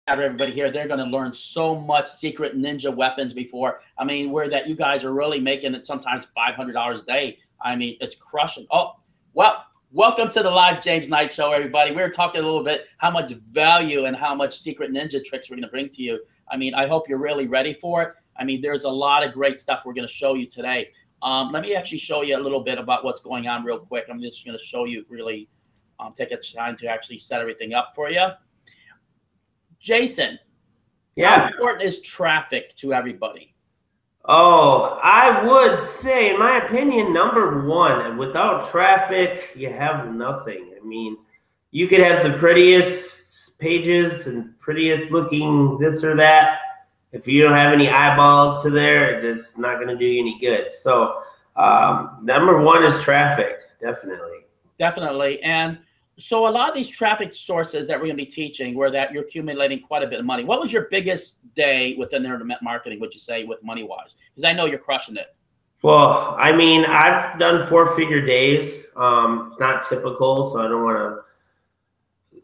have everybody here. They're going to learn so much secret ninja weapons before. I mean, where that you guys are really making it sometimes $500 a day. I mean, it's crushing. Oh, well, welcome to the live James Knight Show, everybody. We were talking a little bit how much value and how much secret ninja tricks we're going to bring to you. I mean, I hope you're really ready for it. I mean, there's a lot of great stuff we're going to show you today. Let me actually show you a little bit about what's going on real quick. I'm just going to show you really, take a time to actually set everything up for you. Jason, how important is traffic to everybody? Oh, I would say, in my opinion, number one, without traffic, you have nothing. I mean, you could have the prettiest pages and prettiest looking this or that. If you don't have any eyeballs to there, it's not going to do you any good. So, number one is traffic, definitely. Definitely. And so a lot of these traffic sources that we're going to be teaching where that you're accumulating quite a bit of money. What was your biggest day within internet marketing, would you say, with money-wise? Because I know you're crushing it. Well, I mean, I've done four-figure days. It's not typical, so I don't want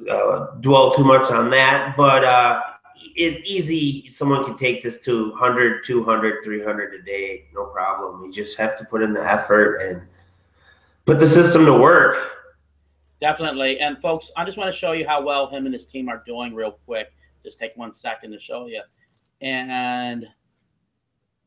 to dwell too much on that. But it's easy. Someone can take this to 100, 200, 300 a day, no problem. You just have to put in the effort and put the system to work. Definitely. And folks, I just want to show you how well him and his team are doing real quick. Just take 1 second to show you. And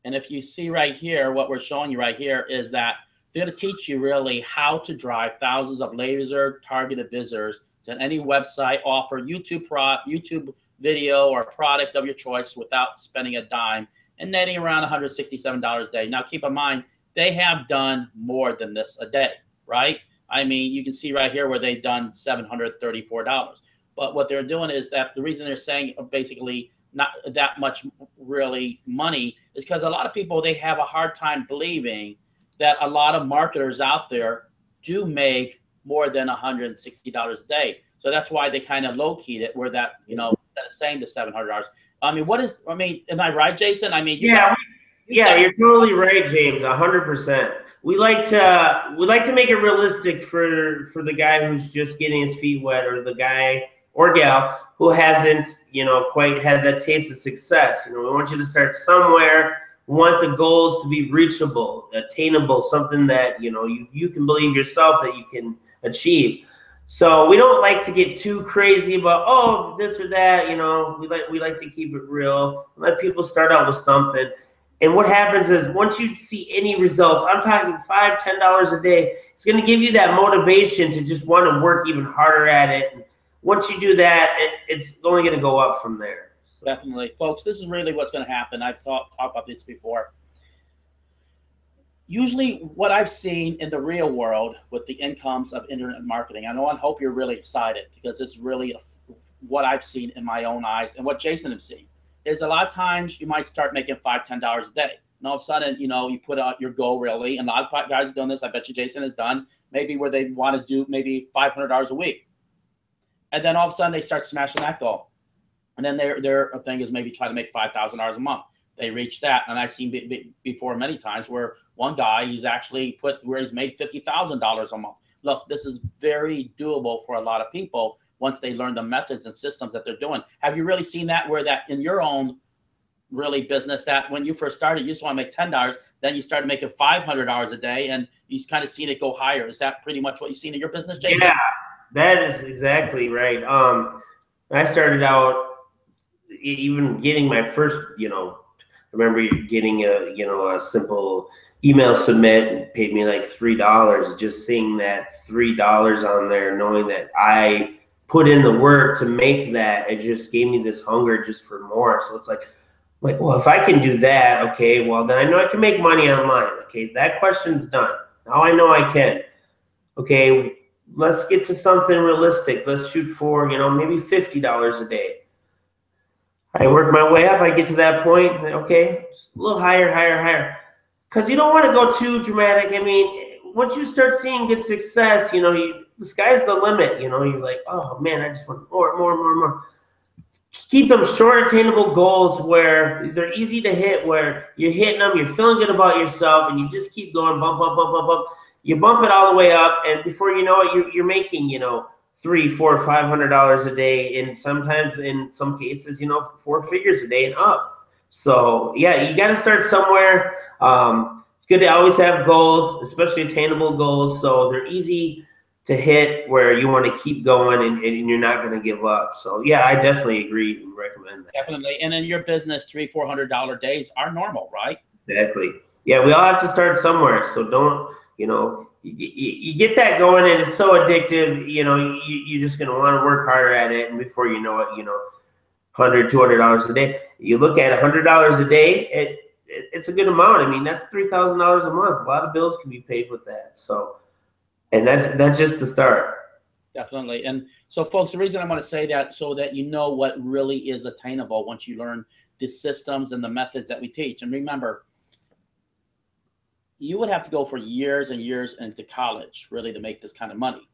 if you see right here, what we're showing you right here is that they're going to teach you really how to drive thousands of laser targeted visitors to any website, offer YouTube video or product of your choice without spending a dime and netting around $167 a day. Now, keep in mind, they have done more than this a day, right? I mean, you can see right here where they've done $734. But what they're doing is that the reason they're saying basically not that much really money is because a lot of people, they have a hard time believing that a lot of marketers out there do make more than $160 a day. So that's why they kind of low-keyed it where that, you know, instead of saying the $700. I mean, am I right, Jason? I mean, you're totally right, James, 100%. We like to make it realistic for the guy who's just getting his feet wet, or the guy or gal who hasn't, quite had that taste of success. We want you to start somewhere. We want the goals to be reachable, attainable, something that you can believe yourself that you can achieve. So we don't like to get too crazy about this or that. We like to keep it real. Let people start out with something. And what happens is once you see any results, I'm talking $5, $10 a day, it's going to give you that motivation to just want to work even harder at it. And once you do that, it's only going to go up from there. So. Definitely. Folks, this is really what's going to happen. I've talked about this before. Usually what I've seen in the real world with the incomes of internet marketing, I know and hope you're really excited because it's really what I've seen in my own eyes and what Jason has seen. Is a lot of times you might start making $5, $10 a day. And all of a sudden, you put out your goal really. And a lot of guys have done this. I bet you Jason has done maybe where they want to do maybe $500 a week. And then all of a sudden they start smashing that goal. And then their thing is maybe try to make $5,000 a month. They reach that. And I've seen before many times where one guy, he's actually where he's made $50,000 a month. Look, this is very doable for a lot of people once they learn the methods and systems that they're doing. Have you really seen that where that in your own really business that when you first started, you just want to make $10, then you started making $500 a day and you kind of seen it go higher? Is that pretty much what you've seen in your business, Jason? Yeah, that is exactly right. I started out even getting my first, I remember getting a simple email submit and paid me like $3. Just seeing that $3 on there, knowing that I put in the work to make that, it just gave me this hunger just for more. So it's like, well, if I can do that, okay, well, then I know I can make money online. Okay, that question's done. Now I know I can. Okay, let's get to something realistic. Let's shoot for, maybe $50 a day. I work my way up. I get to that point. Okay, just a little higher. Because you don't want to go too dramatic. I mean, once you start seeing good success, the sky's the limit. You're like, oh man, I just want more. Keep them short, attainable goals where they're easy to hit, where you're hitting them, you're feeling good about yourself, and you just keep going, bump. You bump it all the way up, and before you know it, you're making, $300, $400, $500 a day, and sometimes in some cases, you know, 4 figures a day and up. So yeah, you got to start somewhere. It's good to always have goals, especially attainable goals, so they're easy to hit where you want to keep going and you're not going to give up. So yeah, I definitely agree and recommend that. Definitely. And in your business, $300-$400 days are normal, right? Exactly. Yeah, we all have to start somewhere. So don't, you know, you get that going and it's so addictive, you know, you're just going to want to work harder at it. And before you know it, you know, $100, $200 a day. You look at $100 a day, it's a good amount. I mean, that's $3,000 a month. A lot of bills can be paid with that. So, and that's just the start. Definitely. And so, folks, the reason I want to say that so that you know what really is attainable once you learn the systems and the methods that we teach. And remember, you would have to go for years and years into college really to make this kind of money.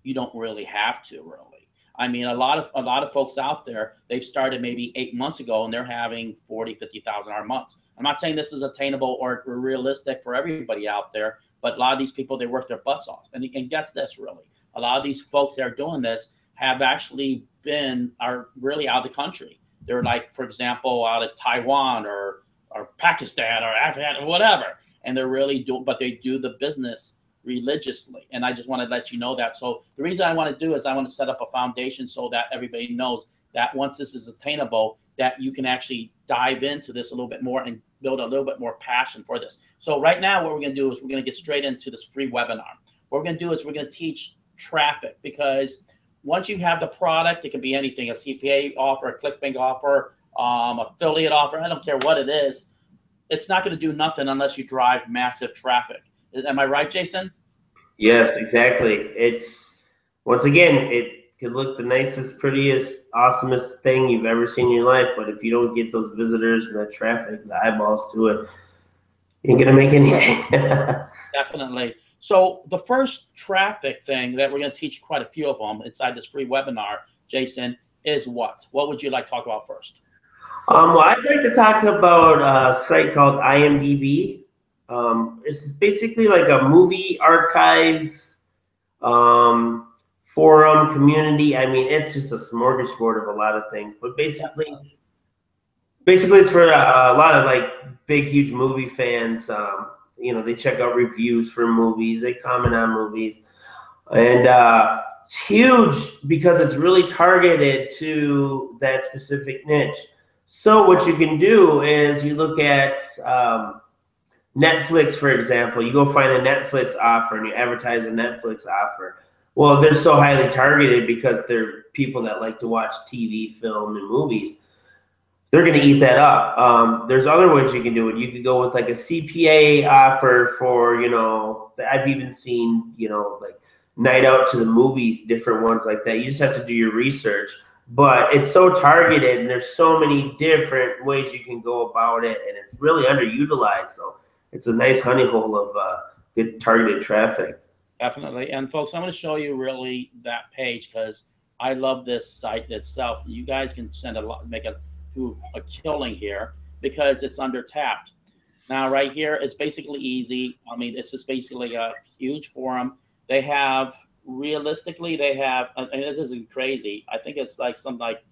You don't really have to, really. I mean, a lot of folks out there, they've started maybe 8 months ago and they're having $40,000, $50,000 months. I'm not saying this is attainable or realistic for everybody out there, but a lot of these people, they work their butts off. And guess this, really, a lot of these folks that are doing this have actually are really out of the country. They're like, for example, out of Taiwan or Pakistan or Afghanistan or whatever. And they're really but they do the business religiously. And I just want to let you know that. So the reason I want to do is I want to set up a foundation so that everybody knows that once this is attainable, that you can actually dive into this a little bit more and build a little bit more passion for this. So right now, what we're going to do is we're going to get straight into this free webinar. What we're going to do is we're going to teach traffic, because once you have the product, it can be anything, a CPA offer, a ClickBank offer, affiliate offer, I don't care what it is. It's not going to do nothing unless you drive massive traffic. Am I right, Jason? Yes, exactly. It's, once again, it could look the nicest, prettiest, awesomest thing you've ever seen in your life, but if you don't get those visitors and that traffic, the eyeballs to it, you ain't going to make anything. Definitely. So the first traffic thing that we're going to teach quite a few of them inside this free webinar, Jason, is what? What would you like to talk about first? Well, I'd like to talk about a site called IMDb. It's basically like a movie archive forum community. I mean, it's just a smorgasbord of a lot of things. But basically it's for a lot of like big, huge movie fans. You know, they check out reviews for movies. They comment on movies. And it's huge because it's really targeted to that specific niche. So what you can do is you look at Netflix, for example. You go find a Netflix offer and you advertise a Netflix offer. Well, they're so highly targeted because they're people that like to watch TV, film, and movies. They're going to eat that up. There's other ways you can do it. You could go with like a CPA offer for, you know, I've even seen, you know, like night out to the movies, different ones like that. You just have to do your research. But it's so targeted, and there's so many different ways you can go about it, and it's really underutilized. So it's a nice honey hole of good targeted traffic. Definitely. And folks, I'm going to show you really that page because I love this site itself. You guys can make a killing here because it's under tapped. Now, right here, it's basically easy. I mean, it's just basically a huge forum. They have, realistically, they have, and this isn't crazy, I think it's like something like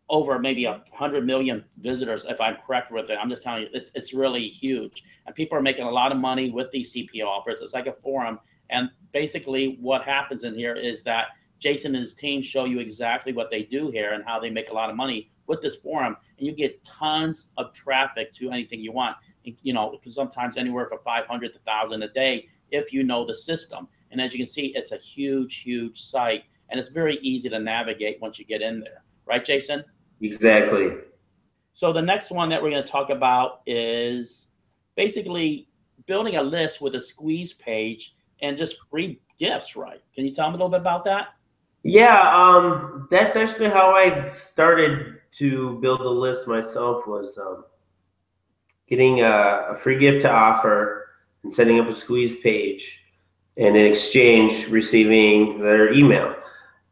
over maybe 100 million visitors, if I'm correct with it. I'm just telling you, it's really huge. And people are making a lot of money with these CPO offers. It's like a forum. And basically what happens in here is that Jason and his team show you exactly what they do here and how they make a lot of money with this forum. And you get tons of traffic to anything you want. You know, because sometimes anywhere from 500 to 1,000 a day if you know the system. And as you can see, it's a huge, huge site. And it's very easy to navigate once you get in there. Right, Jason? Exactly. So the next one that we're going to talk about is basically building a list with a squeeze page and just free gifts, right? Can you tell me a little bit about that? Yeah, that's actually how I started to build a list myself, was getting a free gift to offer and setting up a squeeze page, and in exchange receiving their email.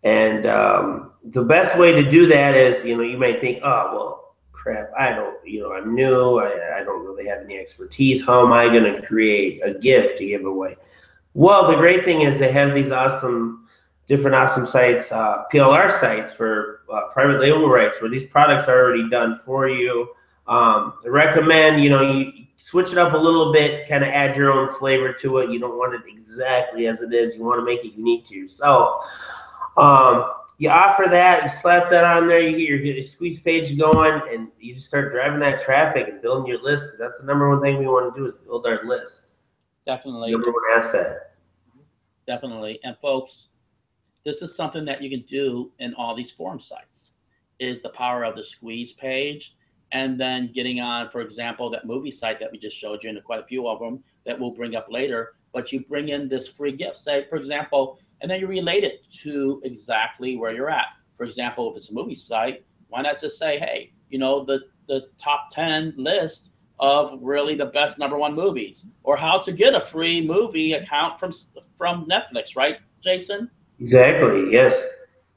And the best way to do that is, you know, you might think, oh, well, crap, I don't, you know, I'm new, I don't really have any expertise. How am I going to create a gift to give away? Well, the great thing is they have these awesome different awesome sites, PLR sites for private label rights, where these products are already done for you. I recommend, you switch it up a little bit, kind of add your own flavor to it. You don't want it exactly as it is. You want to make it unique to yourself. You offer that, you slap that on there, you get your squeeze page going, and you just start driving that traffic and building your list, because that's the number one thing we want to do is build our list. Definitely. Number one asset. Definitely. And folks, this is something that you can do in all these forum sites, is the power of the squeeze page. And then getting on, for example, that movie site that we just showed you, and quite a few of them that we'll bring up later, but you bring in this free gift, say, for example, and then you relate it to exactly where you're at. For example, if it's a movie site, why not just say, hey, the top 10 list of really the best #1 movies, or how to get a free movie account from Netflix, right, Jason? Exactly, yes.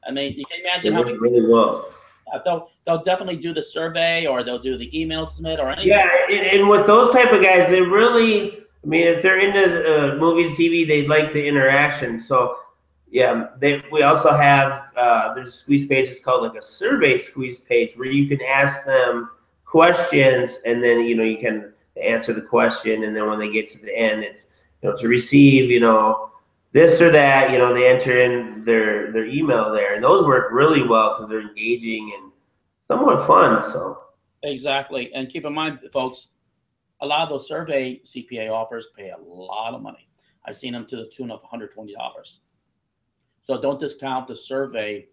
I mean, you can imagine how really well. They'll definitely do the survey, or they'll do the email submit, or anything. Yeah, and with those type of guys, they really, I mean, if they're into movies, TV, they like the interaction. So, yeah, we also have, there's a squeeze page, it's called like a survey squeeze page, where you can ask them questions, and then, you can answer the question, and then when they get to the end, it's, to receive, this or that, they enter in their email there, and those work really well because they're engaging and somewhat fun. So exactly, and keep in mind, folks, a lot of those survey CPA offers pay a lot of money. I've seen them to the tune of $120. So don't discount the survey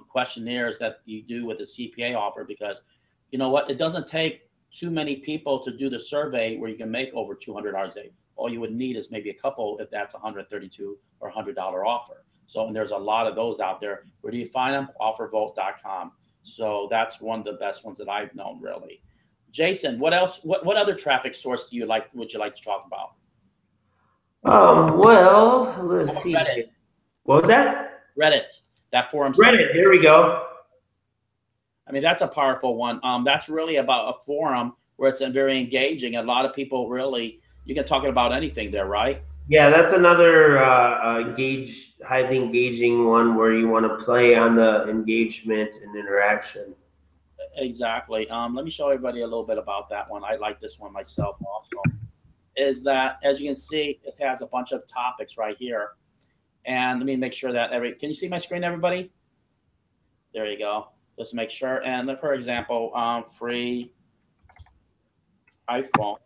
questionnaires that you do with the CPA offer, because you know what, it doesn't take too many people to do the survey where you can make over $200 a day. All you would need is maybe a couple, if that's $132 or $100 offer. So, and there's a lot of those out there. Where do you find them? Offervault.com. So that's one of the best ones that I've known, really. Jason, what else? What other traffic source would you like to talk about? Well, let's see. Reddit. What was that? Reddit. That forum Reddit. site. There we go. I mean, that's a powerful one. That's really about a forum where it's very engaging. A lot of people really, you can talk about anything there, right? Yeah, that's another highly engaging one where you want to play on the engagement and interaction. Exactly. Let me show everybody a little bit about that one. I like this one myself also. Is that, as you can see, it has a bunch of topics right here. And let me make sure that can you see my screen, everybody? There you go. Let's make sure. And for example, free iPhone.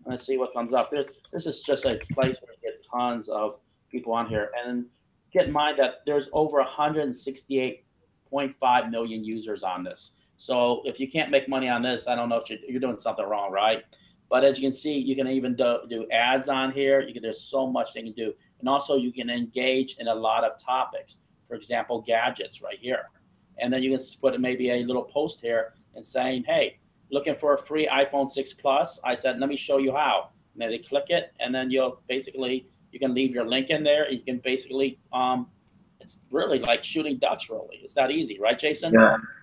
Let's see what comes up. This is just a place where you get tons of people on here. And get in mind that there's over 168.5 million users on this. So if you can't make money on this, I don't know if you're doing something wrong, right? But as you can see, you can even do ads on here. There's so much they can do. And also you can engage in a lot of topics. For example, gadgets right here. And then you can put maybe a little post here and saying, hey, looking for a free iPhone 6 Plus? I said, let me show you how. And then they click it, and then you can leave your link in there. And you can basically, it's really like shooting ducks, really. It's that easy, right, Jason?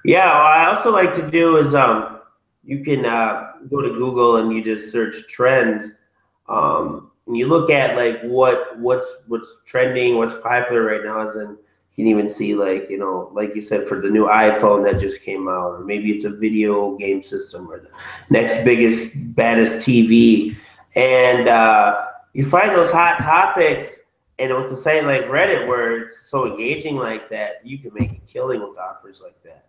Yeah. What I also like to do is you can go to Google and you just search trends. And you look at like what's trending, what's popular right now, and you can even see like you said, for the new iPhone that just came out, or maybe it's a video game system, or the next biggest, baddest TV, and you find those hot topics. And with the site like Reddit, where it's so engaging like that, you can make a killing with offers like that.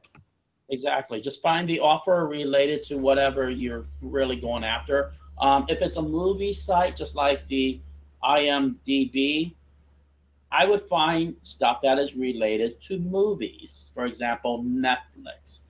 Exactly. Just find the offer related to whatever you're really going after. If it's a movie site, just like the IMDb, I would find stuff that is related to movies. For example, Netflix.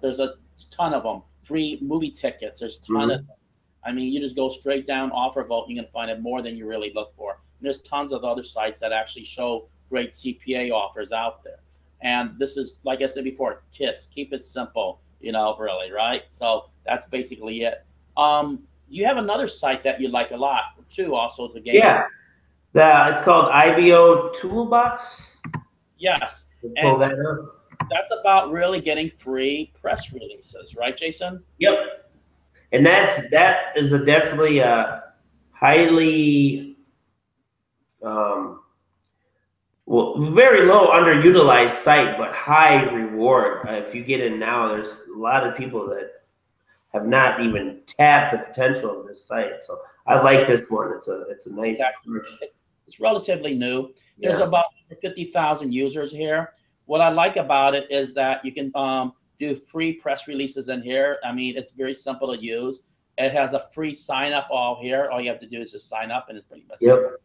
There's a ton of them. Free movie tickets. There's a ton of them. I mean, you just go straight down Offervault, you're going to find it more than you really look for. And there's tons of other sites that actually show great CPA offers out there. And this is, like I said before, KISS. Keep it simple, really, right? So that's basically it. You have another site that you like a lot, too, also to game. Yeah. It's called IBO Toolbox. Yes. Pull that up. That's about really getting free press releases, right, Jason? Yep. And that is definitely a highly Well, very low underutilized site, but high reward. If you get in now, there's a lot of people that have not even tapped the potential of this site. So I like this one. It's a nice fresh. It's relatively new. There's Yeah. about 50,000 users here. What I like about it is that you can do free press releases in here. I mean, it's very simple to use. It has a free sign up all here. All you have to do is just sign up, and it's pretty much Yep. simple.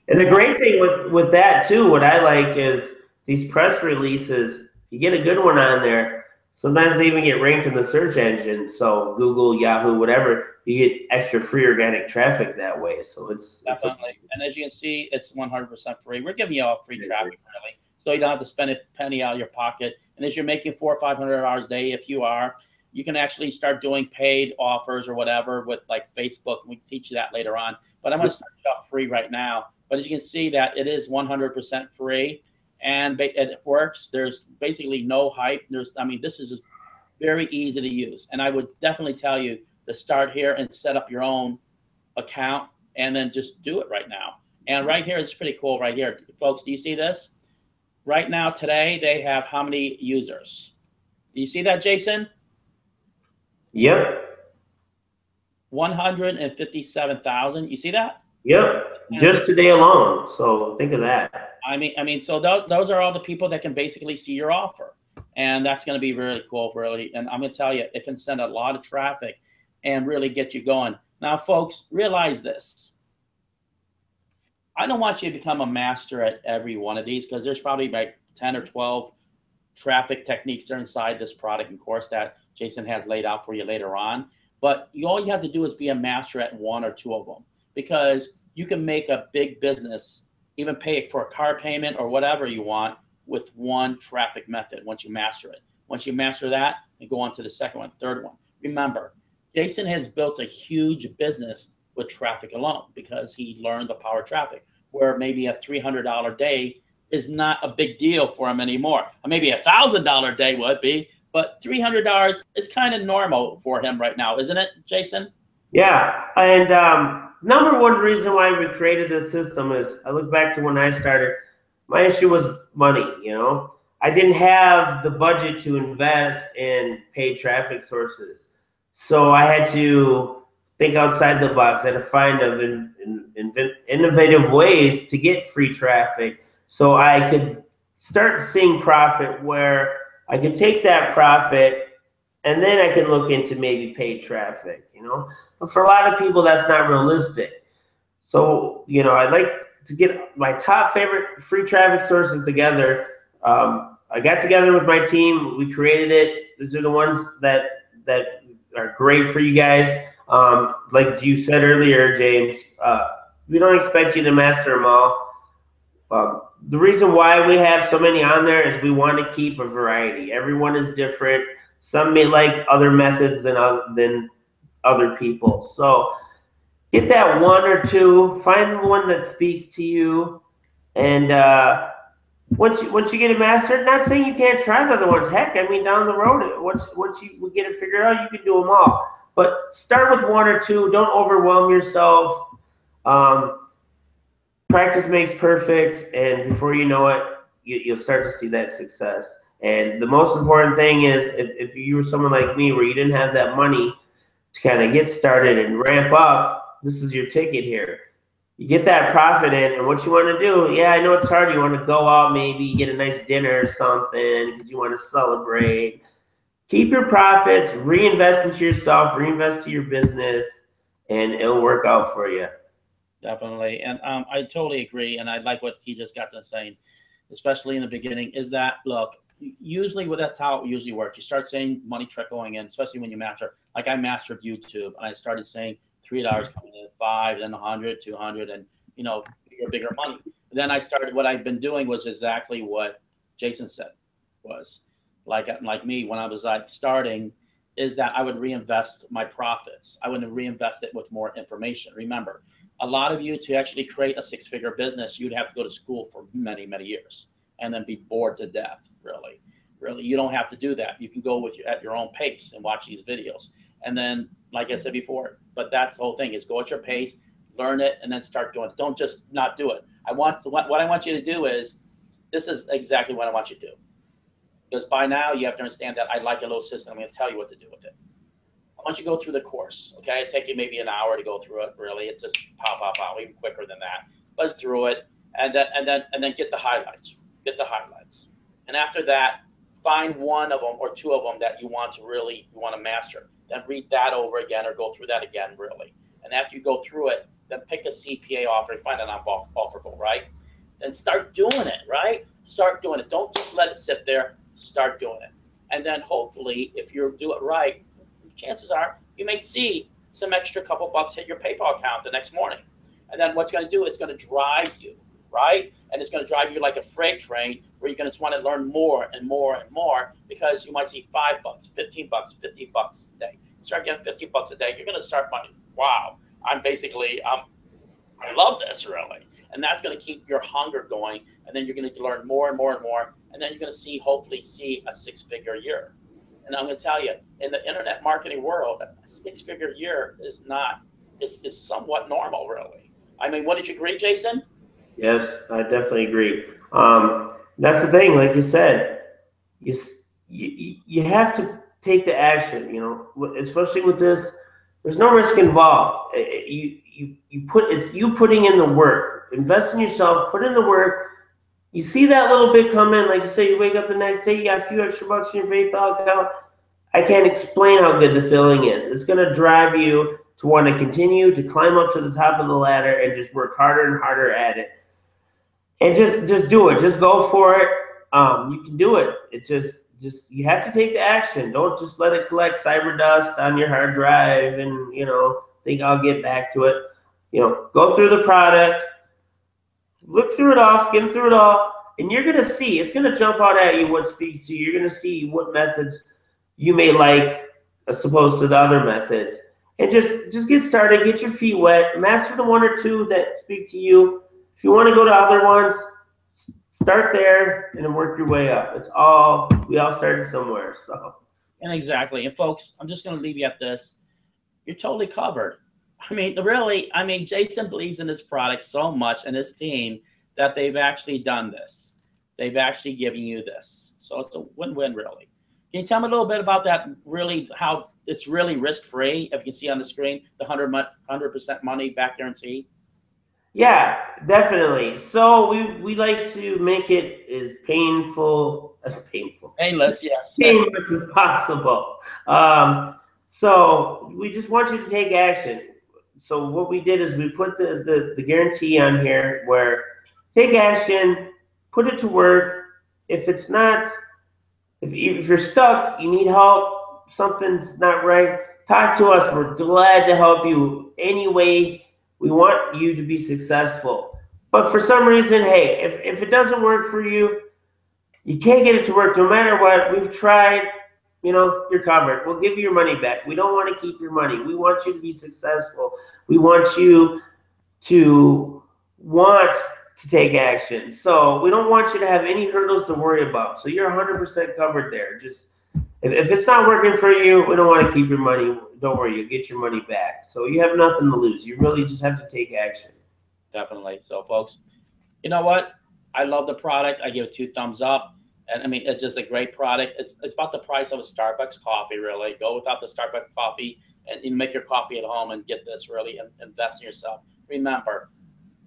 And the great thing with that too, what I like is these press releases. You get a good one on there. Sometimes they even get ranked in the search engine. So Google, Yahoo, whatever, you get extra free organic traffic that way. So it's Definitely. And as you can see, it's 100% free. We're giving you all free traffic, really, so you don't have to spend a penny out of your pocket. And as you're making $400 or $500 a day, if you are, you can actually start doing paid offers or whatever with like Facebook. We can teach you that later on. But I'm going to start you off free right now. But as you can see, that it is 100% free, and it works. There's basically no hype. I mean, this is just very easy to use. And I would definitely tell you to start here and set up your own account, and then just do it right now. And right here, it's pretty cool right here. Folks, do you see this? Right now, today, they have how many users? Do you see that, Jason? Yep. 157,000. You see that? Yep. Just today alone. So think of that. I mean, so those are all the people that can basically see your offer. And that's going to be really cool, really. And I'm going to tell you, it can send a lot of traffic and really get you going. Now, folks, realize this. I don't want you to become a master at every one of these, because there's probably like 10 or 12 traffic techniques that are inside this product and course that Jason has laid out for you later on. But all you have to do is be a master at one or two of them, because you can make a big business, even pay for a car payment or whatever you want, with one traffic method once you master it. Once you master that, and go on to the second one, third one. Remember, Jason has built a huge business with traffic alone because he learned the power of traffic, where maybe a $300 day is not a big deal for him anymore. Or maybe a $1,000 day would be, but $300 is kind of normal for him right now, isn't it, Jason? Yeah. And number one reason why we created this system is I look back to when I started, my issue was money. I didn't have the budget to invest in paid traffic sources. So I had to think outside the box. I had to find innovative ways to get free traffic so I could start seeing profit, where I could take that profit and then I could look into maybe paid traffic, But for a lot of people, that's not realistic. So, I'd like to get my top favorite free traffic sources together. I got together with my team. We created it. These are the ones that are great for you guys. Like you said earlier, James, we don't expect you to master them all. The reason why we have so many on there is we want to keep a variety. Everyone is different. Some may like other methods than other people. So get that one or two, find one that speaks to you, and once you get it mastered, not saying you can't try the other ones. Heck, I mean, down the road, once you get it figured out, you can do them all. But start with one or two. Don't overwhelm yourself. Practice makes perfect, and before you know it, you'll start to see that success. And the most important thing is, if you were someone like me where you didn't have that money to kind of get started and ramp up, this is your ticket here. You get that profit in, and what you want to do, yeah, I know it's hard. You want to go out, maybe get a nice dinner or something because you want to celebrate. Keep your profits, reinvest into yourself, reinvest to your business, and it'll work out for you. Definitely. And I totally agree. And I like what he just got to saying, especially in the beginning, is that, look, usually that's how it usually works. You start seeing money trickling in, especially when you master. Like I mastered YouTube, and I started saying $3 coming in, $5, then 100, 200, and bigger money. And then I started. What I've been doing was exactly what Jason said was like me when I was starting, is that I would reinvest my profits. I would reinvest it with more information. Remember, a lot of you, to actually create a six-figure business, you'd have to go to school for many, many years and then be bored to death. Really, you don't have to do that. You can go at your own pace and watch these videos. And then, like I said before, but that's the whole thing, is go at your pace, learn it, and then start doing it. Don't just not do it. What I want you to do is this is exactly what I want you to do. Because by now you have to understand that I like a little system. I'm going to tell you what to do with it. I want you to go through the course. Okay, it take you maybe an hour to go through it. Really, it's just pow, even quicker than that. Buzz through it, and then get the highlights. Get the highlights, and after that, find one of them or two of them that you want to master. Then read that over again or go through that again, really. And after you go through it, then pick a CPA offer and find an offerable, right? Then start doing it, right? Start doing it. Don't just let it sit there. Start doing it, and then hopefully, if you do it right, chances are you may see some extra couple bucks hit your PayPal account the next morning. And then what's going to do, it's going to drive you, right? And it's going to drive you like a freight train where you're going to just want to learn more and more and more, because you might see $5, $15, $50 a day. You start getting $50 a day, you're going to start money. Wow, I love this, really. And that's going to keep your hunger going. And then you're going to learn more and more and more. And then you're going to hopefully see a 6-figure year. And I'm going to tell you, in the internet marketing world, a 6-figure year is not, it's somewhat normal, really. I mean, wouldn't you agree, Jason? Yes, I definitely agree. That's the thing, like you said, you have to take the action, especially with this. There's no risk involved. It's you putting in the work. Invest in yourself, put in the work. You see that little bit come in, like you say, you wake up the next day, you got a few extra bucks in your PayPal account. I can't explain how good the feeling is. It's going to drive you to want to continue to climb up to the top of the ladder and just work harder and harder at it. And just do it. Just go for it. You can do it. It just you have to take the action. Don't just let it collect cyber dust on your hard drive and think I'll get back to it. Go through the product. Look through it all, skim through it all, and you're going to see, it's going to jump out at you what speaks to you. You're going to see what methods you may like as opposed to the other methods. And just get started, get your feet wet, master the one or two that speak to you. If you want to go to other ones, start there and then work your way up. We all started somewhere. So. And exactly. And folks, I'm just going to leave you at this. You're totally covered. Jason believes in his product so much and his team that they've actually done this. They've actually given you this. So it's a win-win, really. Can you tell me a little bit about that, really, how it's really risk-free, if you can see on the screen, the 100% money back guarantee? Yeah, definitely. So we like to make it as painless, yes. Painless as possible. So we just want you to take action. So what we did is we put the guarantee on here where take action, put it to work. If you're stuck, you need help, something's not right, talk to us. We're glad to help you any way. We want you to be successful. But for some reason, hey, if it doesn't work for you, you can't get it to work no matter what. We've tried. You're covered. We'll give you your money back. We don't want to keep your money. We want you to be successful. We want you to want to take action. So we don't want you to have any hurdles to worry about. So you're 100% covered there. Just if it's not working for you, we don't want to keep your money. Don't worry, you'll get your money back. So you have nothing to lose. You really just have to take action. Definitely. So folks, you know what? I love the product. I give it 2 thumbs up. And it's just a great product. It's about the price of a Starbucks coffee, really. Go without the Starbucks coffee and you make your coffee at home and get this, really, and invest in yourself. Remember,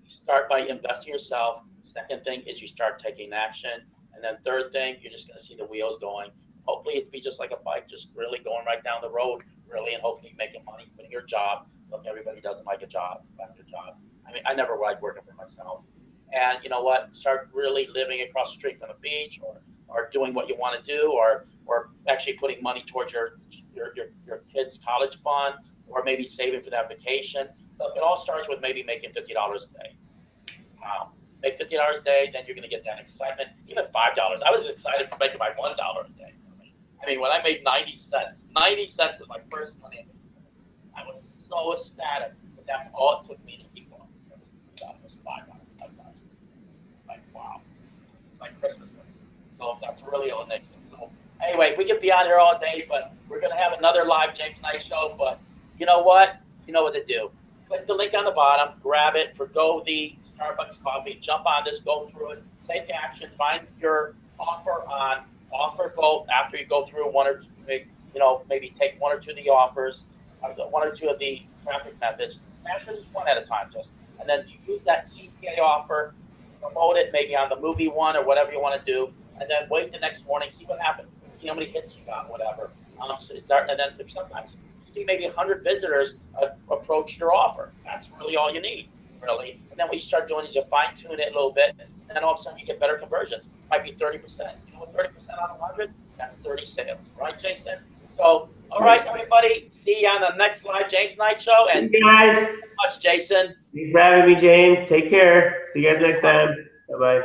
you start by investing in yourself. Second thing is you start taking action. And then third thing, you're just going to see the wheels going. Hopefully it'd be just like a bike, just really going right down the road, really, and hopefully making money, quitting your job. Look, everybody doesn't like a job, I never liked working for myself. And you know what? Start really living across the street from the beach, or doing what you want to do, or actually putting money towards your kids' college fund, or maybe saving for that vacation. Look, it all starts with maybe making $50 a day. Wow. Make $50 a day, then you're going to get that excitement. Even $5. I was excited for making my $1 a day. When I made 90 cents was my first money. I was so ecstatic, but that's all it took me to keep going. It was $5, $7. It's like, wow. It's like Christmas. So that's really all it makes. So anyway, we could be on here all day, but we're going to have another live James Knight show. But you know what? You know what to do. Click the link on the bottom, grab it, forgo the Starbucks coffee, jump on this, go through it, take action, find your offer on offer vote after you go through one or two, maybe take one or two of the offers, one or two of the traffic methods. Actually, just one at a time, and then you use that CPA offer, promote it maybe on the movie one or whatever you want to do, and then wait the next morning, see what happens, see how many hits you got, whatever. And then sometimes you see maybe 100 visitors approach your offer. That's really all you need, really. And then what you start doing is you fine tune it a little bit, and then all of a sudden you get better conversions. Might be 30%. 30% on 100, that's 30 sales, right, Jason? So, all right, everybody. See you on the next live James Knight Show. And thank you guys. Thanks so much, Jason. Thanks for having me, James. Take care. See you guys next time. Bye bye.